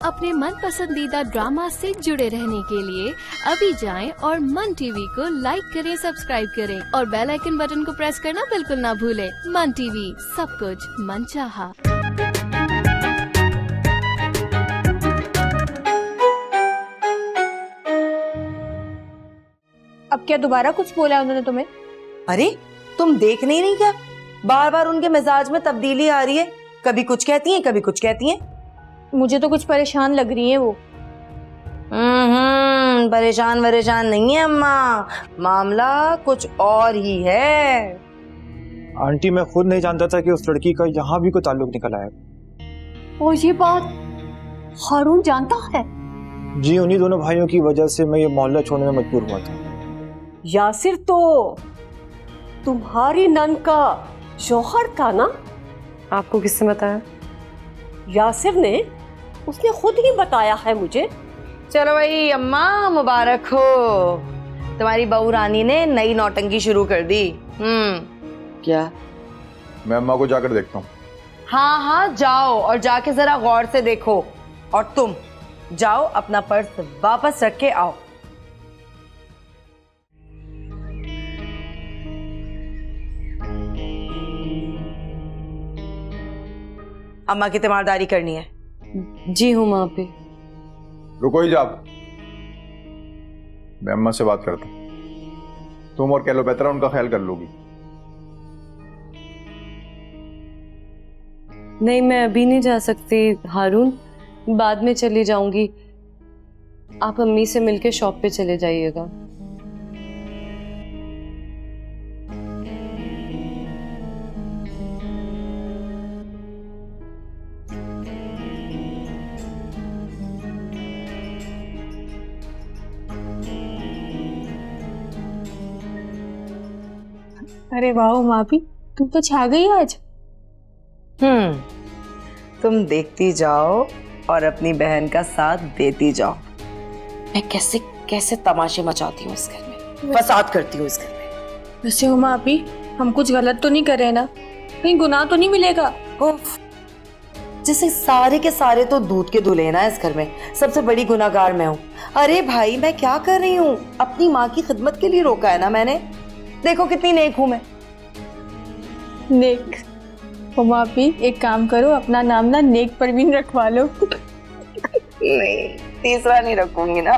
अपने मन पसंदीदा ड्रामा से जुड़े रहने के लिए अभी जाएं और मन टीवी को लाइक करें, सब्सक्राइब करें और बेल आइकन बटन को प्रेस करना बिल्कुल ना भूलें। मन टीवी, सब कुछ मनचाहा। अब क्या दोबारा कुछ बोला उन्होंने तुम्हें? अरे तुम देख नहीं रही क्या? बार बार उनके मिजाज में तब्दीली आ रही है, कभी कुछ कहती हैं कभी कुछ कहती हैं। मुझे तो कुछ परेशान लग रही है वो। परेशान वरेशान नहीं है अम्मा, मामला कुछ और ही है। आंटी मैं खुद नहीं जानता था कि उस लड़की का यहाँ भी कोई ताल्लुक निकल आया। और ये बात हारून जानता है? जी, उन्हीं दोनों भाइयों की वजह से मैं ये मोहल्ला छोड़ने में मजबूर हुआ था। यासिर तो तुम्हारी नन का शौहर था ना? आपको किसने बताया? यासिर ने, उसने खुद ही बताया है मुझे। चलो भाई अम्मा, मुबारक हो, तुम्हारी बहू रानी ने नई नौटंकी शुरू कर दी। क्या? मैं अम्मा को जाकर देखता हूँ। हाँ हाँ जाओ और जाके जरा गौर से देखो, और तुम जाओ अपना पर्स वापस रख के आओ। अम्मा की तीमारदारी करनी है। जी हूँ माँ पे। रुको ही जाओ, मैं अम्मा से बात करता हूँ। तुम और कैलोपेत्रा उनका ख्याल कर लोगी। नहीं, मैं अभी नहीं जा सकती हारून, बाद में चली जाऊंगी। आप अम्मी से मिलके शॉप पे चले जाइएगा। अरे वाह मापी, तुम तो छा गई आज। तुम देखती जाओ और अपनी बहन का साथ देती जाओ। मैं कैसे कैसे तमाशे मचाती हूँ इस घर में, फसाद करती हूँ इस घर में। वैसे हो मापी, हम कुछ गलत तो नहीं कर रहे ना? कहीं गुनाह तो नहीं मिलेगा? उफ, जैसे सारे के सारे तो दूध के धुले ना इस घर में, सबसे बड़ी गुनाहगार मैं हूँ। अरे भाई मैं क्या कर रही हूँ, अपनी माँ की खिदमत के लिए रोका है ना मैंने। देखो कितनी नेक हूँ मैं। नेक? हो मापी, एक काम करो, अपना नाम ना नेक परवीन रखवा लो। नहीं, तीसरा नहीं रखूंगी ना।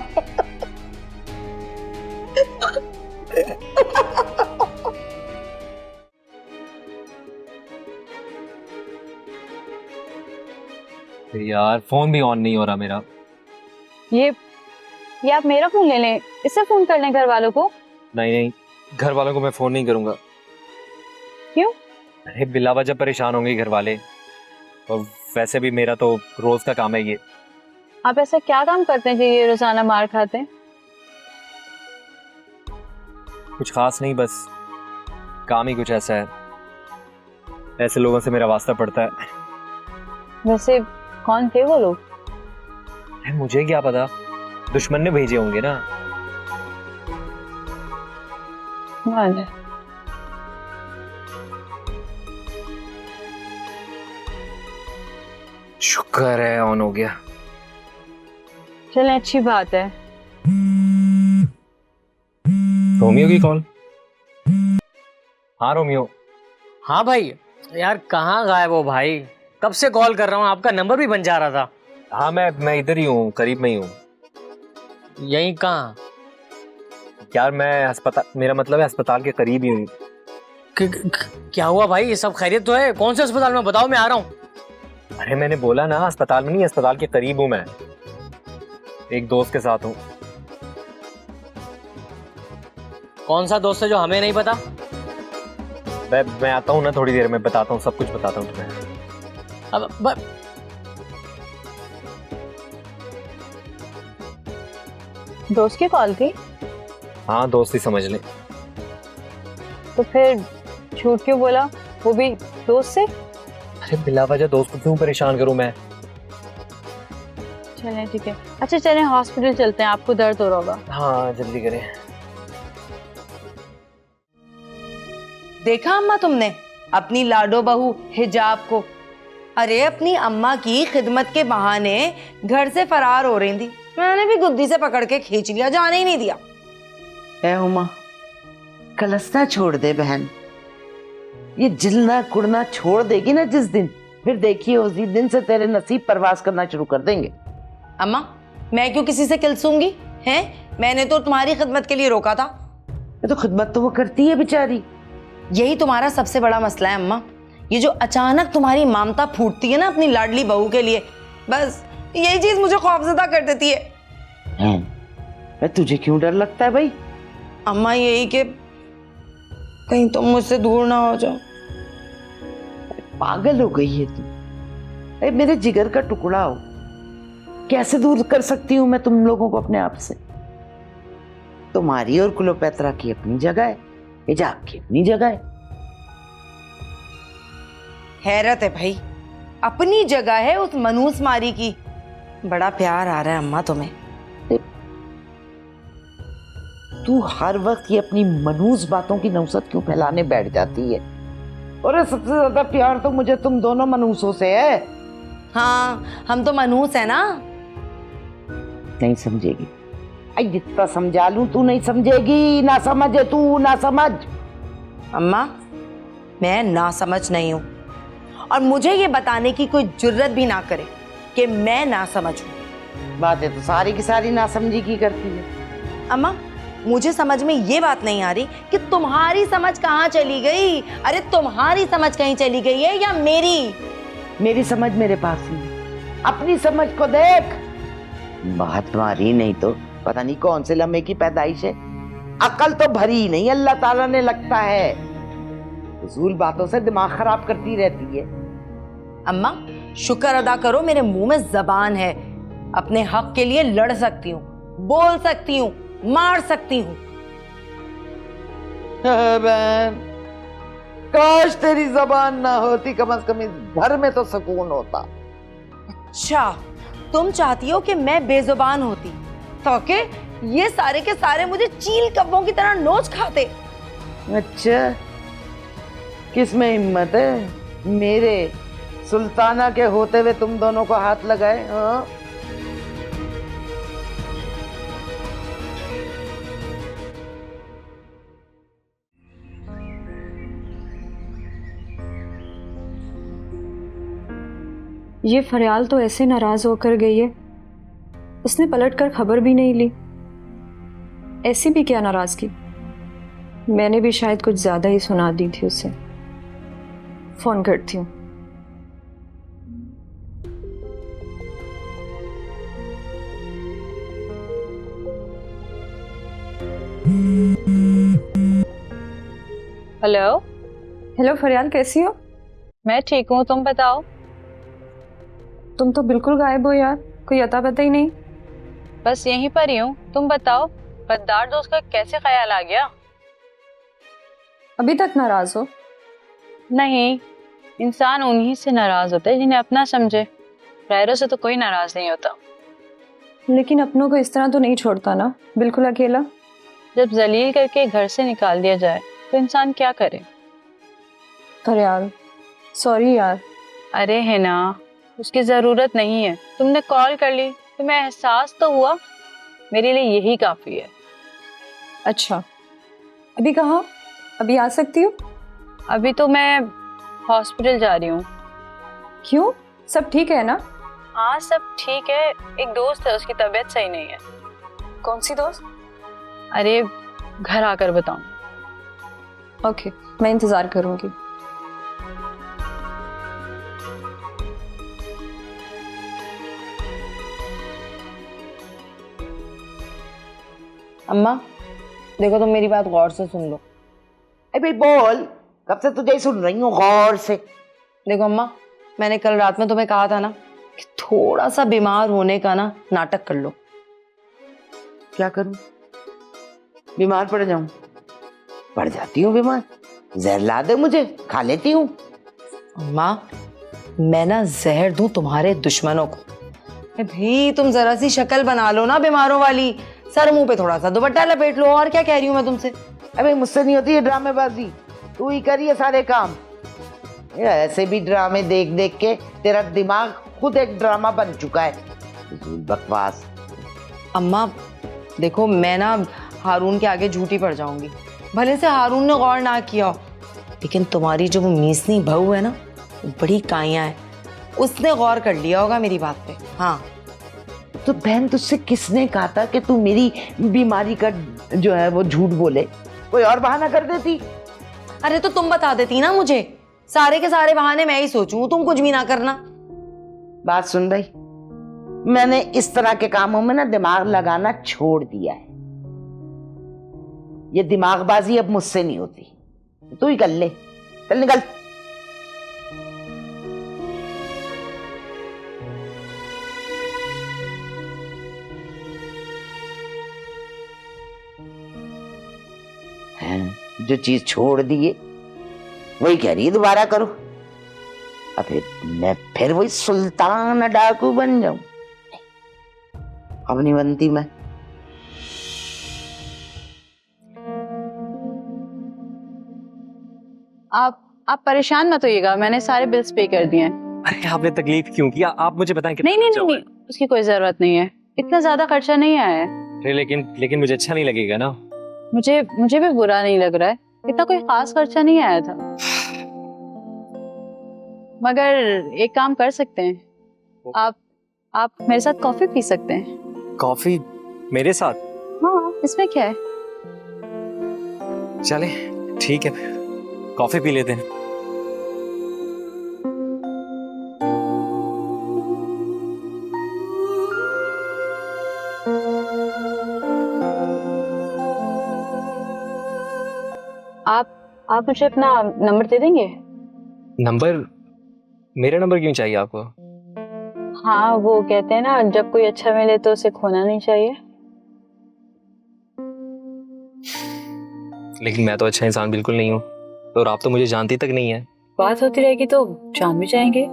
यार फोन भी ऑन नहीं हो रहा मेरा। ये आप मेरा फोन ले लें, इससे फोन कर लें घर वालों को। नहीं, घर वालों को मैं फोन नहीं करूंगा। क्यों? अरे बिला वजह परेशान होंगे घर वाले, और वैसे भी मेरा तो रोज का काम है ये। आप ऐसा क्या काम करते हैं जो ये रोजाना मार खाते हैं? कुछ खास नहीं, बस काम ही कुछ ऐसा है, ऐसे लोगों से मेरा वास्ता पड़ता है। वैसे कौन थे वो लोग? मुझे क्या पता, दुश्मन ने भेजे होंगे ना। शुक्र है ऑन हो गया। चलें, अच्छी बात है। रोमियो की कॉल। हाँ रोमियो। हाँ भाई, यार कहाँ गायब हो भाई? कब से कॉल कर रहा हूँ, आपका नंबर भी बन जा रहा था। हाँ मैं इधर ही हूँ, करीब में ही हूँ। यहीं कहाँ? यार मैं अस्पताल, मेरा मतलब है अस्पताल के करीब ही हूँ। क्या हुआ भाई, ये सब खैरियत तो है? कौन से अस्पताल में, बताओ, मैं आ रहा हूँ। अरे मैंने बोला ना अस्पताल में नहीं, अस्पताल के करीब हूँ मैं, एक दोस्त के साथ हूँ। कौन सा दोस्त है जो हमें नहीं पता? मैं आता हूँ ना थोड़ी देर में, बताता हूँ, सब कुछ बताता हूँ तुम्हें। अब दोस्त की कॉल थी? हाँ दोस्त ही समझ ले। तो फिर झूठ क्यों बोला, वो भी दोस्त से? अरे बिला वजह दोस्त को क्यों परेशान करूं मैं? चलें ठीक है। अच्छा चलें हॉस्पिटल चलते हैं, आपको दर्द हो रहा होगा। हाँ जल्दी करें। देखा अम्मा तुमने अपनी लाडो बहू हिजाब को? अरे अपनी अम्मा की खिदमत के बहाने घर से फरार हो रही थी, मैंने भी गुद्दी से पकड़ के खींच लिया, जाने ही नहीं दिया। ए उमा, कलसना छोड़ दे बहन। ये जिलना कुड़ना छोड़ देगी ना जिस दिन, फिर देखिए उसी दिन से तेरे नसीब परवास करना शुरू कर देंगे। अम्मा मैं क्यों किसी से किलसूंगी हैं? मैंने तो तुम्हारी खिदमत के लिए रोका था। तो खिदमत तो वो करती है बेचारी। यही तुम्हारा सबसे बड़ा मसला है अम्मा, ये जो अचानक तुम्हारी ममता फूटती है ना अपनी लाडली बहू के लिए, बस यही चीज मुझे खौफजदा कर देती है। तुझे क्यों डर लगता है भाई? अम्मा यही कि कहीं तुम मुझसे दूर ना हो जाओ। पागल हो गई है तू। अरे मेरे जिगर का टुकड़ा हो, कैसे दूर कर सकती हूँ मैं तुम लोगों को अपने आप से? तुम्हारी और क्लोपेत्रा की अपनी जगह है, हिजाब की अपनी जगह है। हैरत है भाई, अपनी जगह है उस मनूस मारी की। बड़ा प्यार आ रहा है अम्मा तुम्हें। तू हर वक्त ये अपनी मनूस बातों की नौसत क्यों फैलाने बैठ जाती है? और सबसे ज्यादा प्यार तो मुझे तुम दोनों मनूसों से है। हाँ हम तो मनूस है ना। नहीं समझेगी, जितना समझा लूं तू नहीं समझेगी। ना समझ है तू, ना समझ। अम्मा मैं ना समझ नहीं हूं, और मुझे ये बताने की कोई जुर्रत भी ना करे कि मैं ना समझ हूं। बातें तो सारी की सारी ना समझी की करती है। अम्मा मुझे समझ में ये बात नहीं आ रही कि तुम्हारी समझ कहाँ चली गई। अरे तुम्हारी समझ कहीं चली गई है या मेरी? मेरी समझ मेरे पास ही है, अपनी समझ को देख। बात तुम्हारी नहीं तो पता नहीं कौन से लम्हे की पैदाइश है। अकल तो भरी नहीं अल्लाह ताला ने, लगता है फजूल बातों से दिमाग खराब करती रहती है। अम्मा शुक्र अदा करो मेरे मुंह में जबान है, अपने हक के लिए लड़ सकती हूँ, बोल सकती हूँ, मार सकती हूँ। बहन काश तेरी जबान ना होती, कम से कम इस घर में तो सुकून होता। अच्छा तुम चाहती हो कि मैं बेजुबान होती ताकि ये सारे के सारे मुझे चील कब्बों की तरह नोच खाते। अच्छा किसमें हिम्मत है मेरे सुल्ताना के होते हुए तुम दोनों को हाथ लगाए? हाँ ये फरियाल तो ऐसे नाराज होकर गई है, उसने पलटकर खबर भी नहीं ली। ऐसी भी क्या नाराजगी, मैंने भी शायद कुछ ज्यादा ही सुना दी थी उसे। फोन करती हूँ। हेलो हेलो फरियाल, कैसी हो? मैं ठीक हूँ, तुम बताओ। तुम तो बिल्कुल गायब हो यार, कोई अता पता ही नहीं। बस यहीं पर ही हूँ, तुम बताओ गद्दार दोस्त का कैसे ख्याल आ गया? अभी तक नाराज हो? नहीं, इंसान उन्हीं से नाराज होता है जिन्हें अपना समझे, गैरों से तो कोई नाराज नहीं होता। लेकिन अपनों को इस तरह तो नहीं छोड़ता ना, बिल्कुल अकेला। जब जलील करके घर से निकाल दिया जाए तो इंसान क्या करे? फरियाल सॉरी यार। अरे है ना, उसकी जरूरत नहीं है। तुमने कॉल कर ली, तुम्हें एहसास तो हुआ, मेरे लिए यही काफी है। अच्छा अभी कहाँ? अभी आ सकती हो? अभी तो मैं हॉस्पिटल जा रही हूँ। क्यों, सब ठीक है ना? हाँ सब ठीक है, एक दोस्त है उसकी तबीयत सही नहीं है। कौन सी दोस्त? अरे घर आकर बताऊँ। ओके मैं इंतजार करूंगी। अम्मा देखो तुम मेरी बात गौर से सुन लो। अरे भाई बोल, कब से तुझे ही सुन रही हूँ गौर से। देखो अम्मा, मैंने कल रात में तुम्हें कहा था ना कि थोड़ा सा बीमार होने का ना नाटक कर लो। क्या करूं? बीमार पड़ जाऊं? पड़ जाती हूँ बीमार, जहर ला दे मुझे, खा लेती हूँ। अम्मा मैं ना जहर दूं तुम्हारे दुश्मनों को। भाई तुम जरा सी शक्ल बना लो ना बीमारों वाली, सर मुंह पे थोड़ा सा दुपट्टा लपेट लो। और क्या कह रही हूँ मैं तुमसे? अबे मुझसे नहीं होती ये ड्रामेबाजी, तू ही करिए सारे काम। ऐसे भी ड्रामे देख देख के तेरा दिमाग खुद एक ड्रामा बन चुका है। बकवास। अम्मा देखो, मैं ना हारून के आगे झूठी पड़ जाऊंगी। भले से हारून ने गौर ना किया हो, लेकिन तुम्हारी जो वो मीसनी बहू है ना, वो बड़ी काइयां है, उसने गौर कर लिया होगा मेरी बात पे। हाँ तो बहन, तुझसे किसने कहा था कि तू मेरी बीमारी का जो है वो झूठ बोले? कोई और बहाना कर देती। अरे तो तुम बता देती ना मुझे, सारे के सारे बहाने मैं ही सोचूं, तुम कुछ भी ना करना। बात सुन भाई, मैंने इस तरह के कामों में ना दिमाग लगाना छोड़ दिया है। ये दिमागबाजी अब मुझसे नहीं होती। तू ही कर ले, चल निकल। जो चीज छोड़ दिए वही कह रही है दोबारा करो। अब मैं फिर वही सुल्तान डाकू बन जाऊं? अब नहीं बनती मैं। आप परेशान मत होइएगा, मैंने सारे बिल्स पे कर दिए हैं। अरे आपने तकलीफ क्यों किया? आप मुझे बताएं कि नहीं, उसकी कोई जरूरत नहीं है, इतना ज्यादा खर्चा नहीं आया है। अरे लेकिन मुझे अच्छा नहीं लगेगा ना। मुझे भी बुरा नहीं लग रहा है, इतना कोई खास खर्चा नहीं आया था। मगर एक काम कर सकते हैं, आप मेरे साथ कॉफी पी सकते हैं। कॉफी मेरे साथ? हाँ, इसमें क्या है। चले ठीक है, कॉफी पी लेते हैं। आप मुझे अपना नंबर दे देंगे? नंबर? मेरा नंबर क्यों चाहिए आपको? हाँ, वो कहते हैं ना, जब कोई अच्छा मिले तो उसे खोना नहीं चाहिए। लेकिन मैं तो अच्छा इंसान बिल्कुल नहीं हूँ, और आप तो मुझे जानती तक नहीं है। बात होती रहेगी तो जान भी जाएंगे।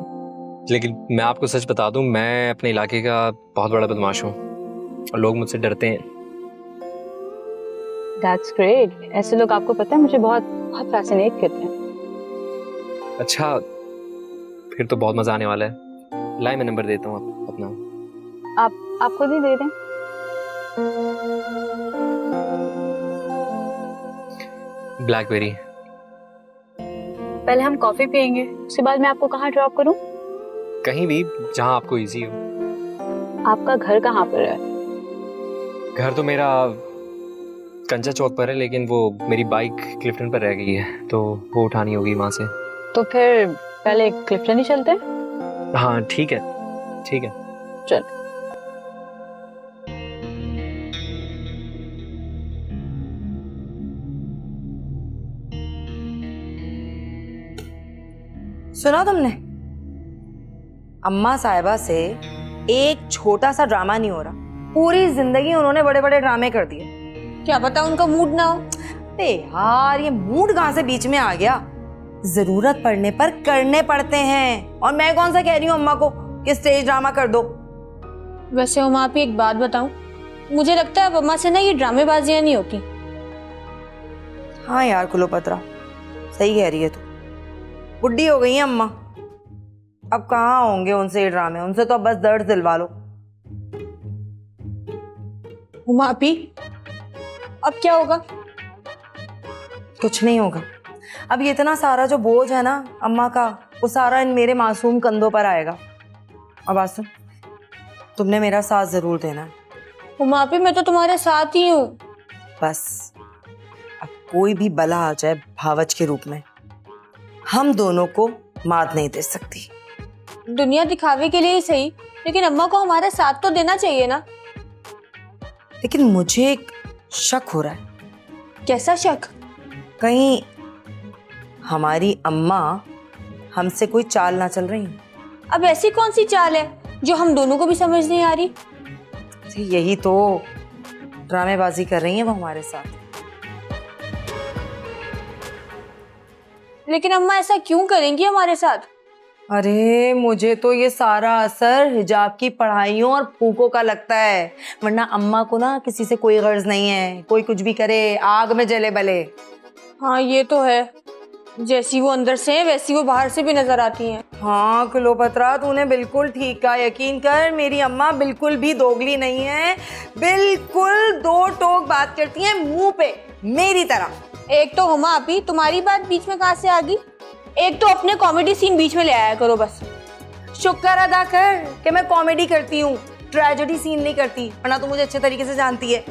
लेकिन मैं आपको सच बता दूं, मैं अपने इलाके का बहुत बड़ा बदमाश हूँ और लोग मुझसे डरते हैं। That's great. ऐसे लोग, आपको पता है, मुझे बहुत फैसिनेट करते हैं। अच्छा, फिर तो बहुत मजा आने वाला है। लाए, मैं नंबर देता हूँ अपना। आप खुद ही दे दें। ब्लैकबेरी। पहले हम कॉफी पियेंगे, उसके बाद मैं आपको कहाँ ड्रॉप करूँ? कहीं भी जहाँ आपको इजी हो। आपका घर कहाँ पर है? घर तो मेरा कंचा चौक पर है, लेकिन वो मेरी बाइक क्लिफ्टन पर रह गई है, तो वो उठानी होगी वहां से। तो फिर पहले क्लिफ्टन ही चलते हैं। हाँ ठीक है, ठीक है, चल। सुना तुमने? अम्मा साहिबा से एक छोटा सा ड्रामा नहीं हो रहा, पूरी जिंदगी उन्होंने बड़े बड़े ड्रामे कर दिए। क्या पता उनका मूड ना हो। अरे यार, ये मूड कहाँ से बीच में आ गया? जरूरत पड़ने पर करने पड़ते हैं, और मैं कौन सा कह रही हूँ अम्मा को कि स्टेज ड्रामा कर दो। वैसे उमा आप एक बात बताऊं, मुझे लगता है अब अम्मा से ना ये ड्रामेबाजियां नहीं होती। हाँ यार कुलोपत्रा, सही कह रही है तू। बुढ़ी हो गई है अम्मा, अब कहाँ होंगे उनसे ये ड्रामे, उनसे तो अब बस दर्द दिलवा लो। उमा आपी, अब क्या होगा? कुछ नहीं होगा। अब ये इतना सारा जो बोझ है ना अम्मा का, वो सारा इन मेरे मासूम कंधों पर आएगा। अब बात सुन, तुमने मेरा साथ जरूर देना है। उमा आपी, मैं तो तुम्हारे साथ ही हूँ। बस अब कोई भी बला आ जाए भावच के रूप में, हम दोनों को मात नहीं दे सकती। दुनिया दिखावे के लिए ही सही, लेकिन अम्मा को हमारा साथ तो देना चाहिए ना। लेकिन मुझे एक शक हो रहा है। कैसा शक? कहीं हमारी अम्मा हमसे कोई चाल ना चल रही? अब ऐसी कौन सी चाल है जो हम दोनों को भी समझ नहीं आ रही? यही तो ड्रामेबाजी कर रही है वो हमारे साथ। लेकिन अम्मा ऐसा क्यों करेंगी हमारे साथ? अरे मुझे तो ये सारा असर हिजाब की पढ़ाइयों और फूकों का लगता है, वरना अम्मा को ना किसी से कोई गर्ज नहीं है। कोई कुछ भी करे, आग में जले भले। हाँ ये तो है, जैसी वो अंदर से है वैसी वो बाहर से भी नजर आती हैं। हाँ क्लोपत्रा, तूने बिल्कुल ठीक कहा। यकीन कर, मेरी अम्मा बिल्कुल भी दोगली नहीं है, बिल्कुल दो टोक बात करती हैं मुंह पे, मेरी तरह। एक तो हुमा आपी, तुम्हारी बात बीच में कहाँ से आ गई? एक तो अपने कॉमेडी सीन बीच में ले आया करो बस। शुक्र अदा कर कि मैं कॉमेडी करती हूँ, ट्रेजेडी सीन नहीं करती, वरना तू मुझे अच्छे तरीके से जानती है।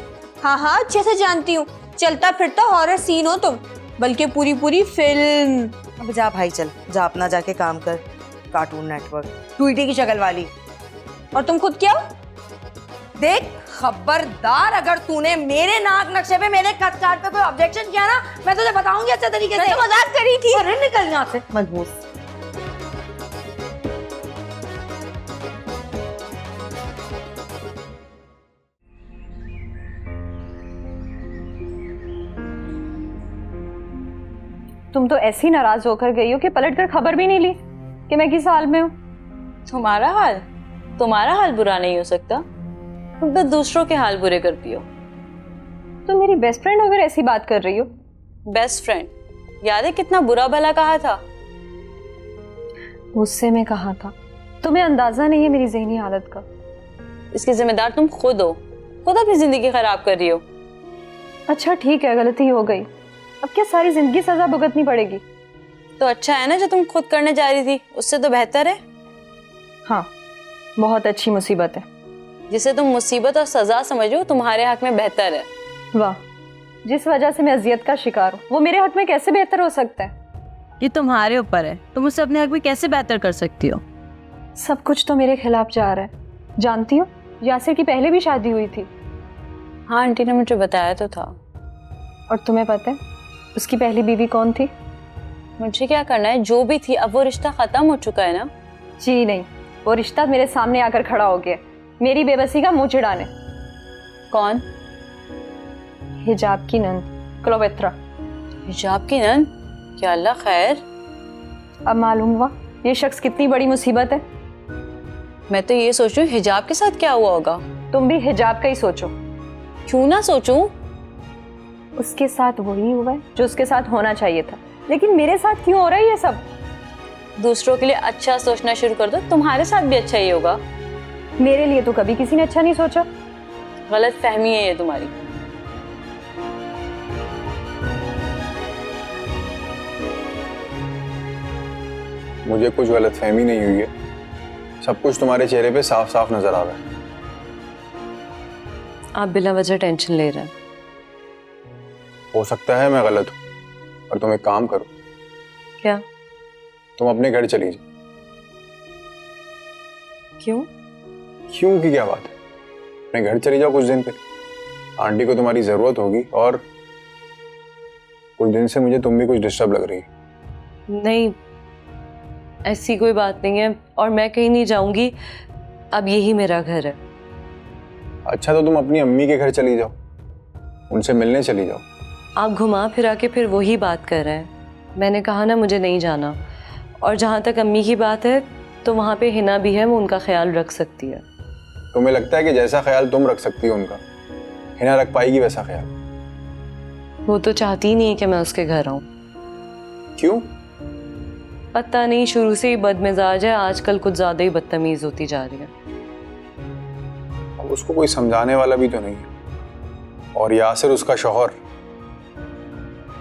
हाँ हाँ अच्छे से जानती हूँ, चलता फिरता हॉरर सीन हो तुम, बल्कि पूरी पूरी फिल्म। अब जा भाई, चल जा अपना जाके काम कर। कार्टून नेटवर्क, ट्वीटी की शक्ल वाली। और तुम खुद क्या हो? देख खबरदार, अगर तूने मेरे नाक नक्शे पे, मेरे कट काट पे कोई ऑब्जेक्शन किया ना, मैं तुझे बताऊंगी अच्छे तरीके से। मैं तो मजाक करी थी। अरे निकल यहाँ से मनहूस। तुम तो ऐसी नाराज होकर गई हो कि पलट कर खबर भी नहीं ली कि मैं किस हाल में हूँ। तुम्हारा हाल बुरा नहीं हो सकता, तुम तो दूसरों के हाल बुरे करती हो। तुम मेरी बेस्ट फ्रेंड अगर ऐसी बात कर रही हो। बेस्ट फ्रेंड, याद है कितना बुरा भला कहा था? गुस्से में कहा था। तुम्हें अंदाजा नहीं है मेरी ज़हनी हालत का। इसकी जिम्मेदार तुम खुद हो, खुद अपनी जिंदगी खराब कर रही हो। अच्छा ठीक है, गलती हो गई, अब क्या सारी जिंदगी सजा भुगतनी पड़ेगी? तो अच्छा है ना जो तुम खुद करने जा रही थी, उससे तो बेहतर है। हाँ, बहुत अच्छी मुसीबत है। जिसे तुम मुसीबत और सजा समझो तुम्हारे हक में बेहतर है। वाह, जिस वजह से मैं अजियत का शिकार हूँ वो मेरे हक में कैसे बेहतर हो सकता है? ये तुम्हारे ऊपर है, तुम उसे अपने हक में कैसे बेहतर कर सकती हो? सब कुछ तो मेरे खिलाफ जा रहा है। जानती हो, यासिर की पहले भी शादी हुई थी। हाँ आंटी ने मुझे बताया तो था। और तुम्हें पता है उसकी पहली बीवी कौन थी? मुझे क्या करना है, जो भी थी अब वो रिश्ता खत्म हो चुका है ना। जी नहीं, वो रिश्ता मेरे सामने आकर खड़ा हो गया, मेरी बेबसी का मुंह चिढ़ाने। कौन? हिजाब की नंद क्लोपेत्रा। हिजाब की नंद? क्या अल्लाह खैर। अब मालूम हुआ ये शख्स कितनी बड़ी मुसीबत है। मैं तो ये सोच रही हूँ हिजाब के साथ क्या हुआ होगा। तुम भी हिजाब का ही सोचो। क्यों ना सोचूं? उसके साथ वही हुआ है जो उसके साथ होना चाहिए था, लेकिन मेरे साथ क्यों हो रहा है ये सब? दूसरों के लिए अच्छा सोचना शुरू कर दो, तुम्हारे साथ भी अच्छा ही होगा। मेरे लिए तो कभी किसी ने अच्छा नहीं सोचा। गलत फहमी है ये तुम्हारी। मुझे कुछ गलतफहमी नहीं हुई है, सब कुछ तुम्हारे चेहरे पे साफ साफ नजर आ रहा है। आप बिना वजह टेंशन ले रहे हैं। हो सकता है मैं गलत हूँ, और तुम एक काम करो। क्या? तुम अपने घर चली जाओ। क्यों? क्यों की क्या बात है, अपने घर चली जाओ कुछ दिन पे। आंटी को तुम्हारी जरूरत होगी, और कुछ दिन से मुझे तुम भी कुछ डिस्टर्ब लग रही है। नहीं, ऐसी कोई बात नहीं है, और मैं कहीं नहीं जाऊंगी, अब यही मेरा घर है। अच्छा तो तुम अपनी अम्मी के घर चली जाओ, उनसे मिलने चली जाओ। आप घुमा फिरा के फिर वही बात कर रहे हैं। मैंने कहा ना मुझे नहीं जाना, और जहाँ तक अम्मी की बात है तो वहाँ पे हिना भी है, वो उनका ख्याल रख सकती है। तुम्हें लगता है कि जैसा ख्याल तुम रख सकती हो उनका, हिना रख पाएगी वैसा ख्याल? वो तो चाहती ही नहीं है कि मैं उसके घर आऊँ। क्यों? पता नहीं, शुरू से ही बदमिजाज है, आजकल कुछ ज्यादा ही बदतमीज होती जा रही है। अब उसको कोई समझाने वाला भी तो नहीं है, और यासिर उसका शौहर,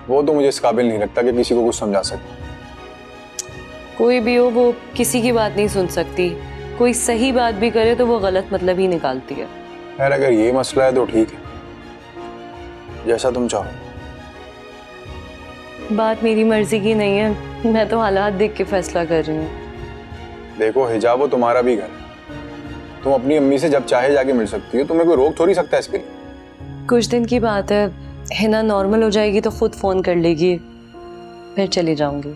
वो तो मुझे इस काबिल नहीं लगता कि किसी को कुछ समझा सके। कोई भी हो, वो किसी की बात नहीं सुन सकती। कोई सही बात भी करे तो वो गलत मतलब ही निकालती है। खैर अगर ये मसला है तो ठीक है, जैसा तुम चाहो। बात मेरी मर्जी की नहीं है, मैं तो हालात देख के फैसला कर रही हूँ। देखो हिजाब, वो तुम्हारा भी घर है, तुम अपनी अम्मी से जब चाहे जाके मिल सकती हो, तुम्हें कोई रोक थोड़ी सकता है इसके लिए। कुछ दिन की बात है, हिना नॉर्मल हो जाएगी तो खुद फोन कर लेगी, फिर चली जाऊंगी।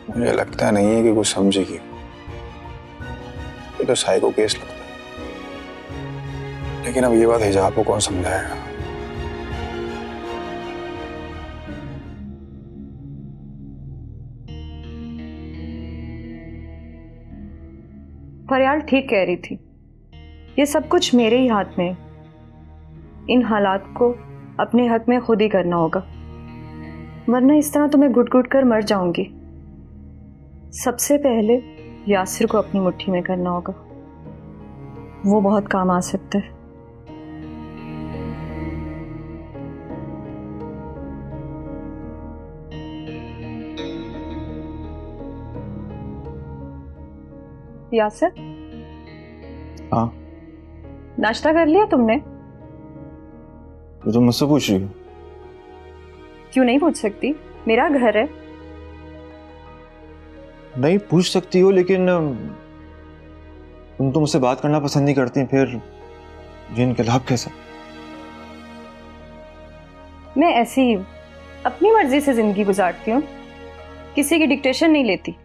मुझे लगता नहीं है कि कुछ समझेगी, ये तो साइको केस लगता है। लेकिन अब ये बात हिजाब को कौन समझाएगा? फरियाल ठीक कह रही थी, ये सब कुछ मेरे ही हाथ में है। इन हालात को अपने हक में खुद ही करना होगा, वरना इस तरह तो मैं घुट घुट कर मर जाऊंगी। सबसे पहले यासिर को अपनी मुट्ठी में करना होगा, वो बहुत काम आ सकता है। यासिर, हाँ, नाश्ता कर लिया तुमने? ये तो मुझसे पूछ रही हो? क्यों नहीं पूछ सकती, मेरा घर है। नहीं पूछ सकती हो, लेकिन तुम तो मुझसे बात करना पसंद नहीं करती, फिर ये इनकलाब कैसा? मैं ऐसी ही अपनी मर्जी से जिंदगी गुजारती हूँ, किसी की डिक्टेशन नहीं लेती।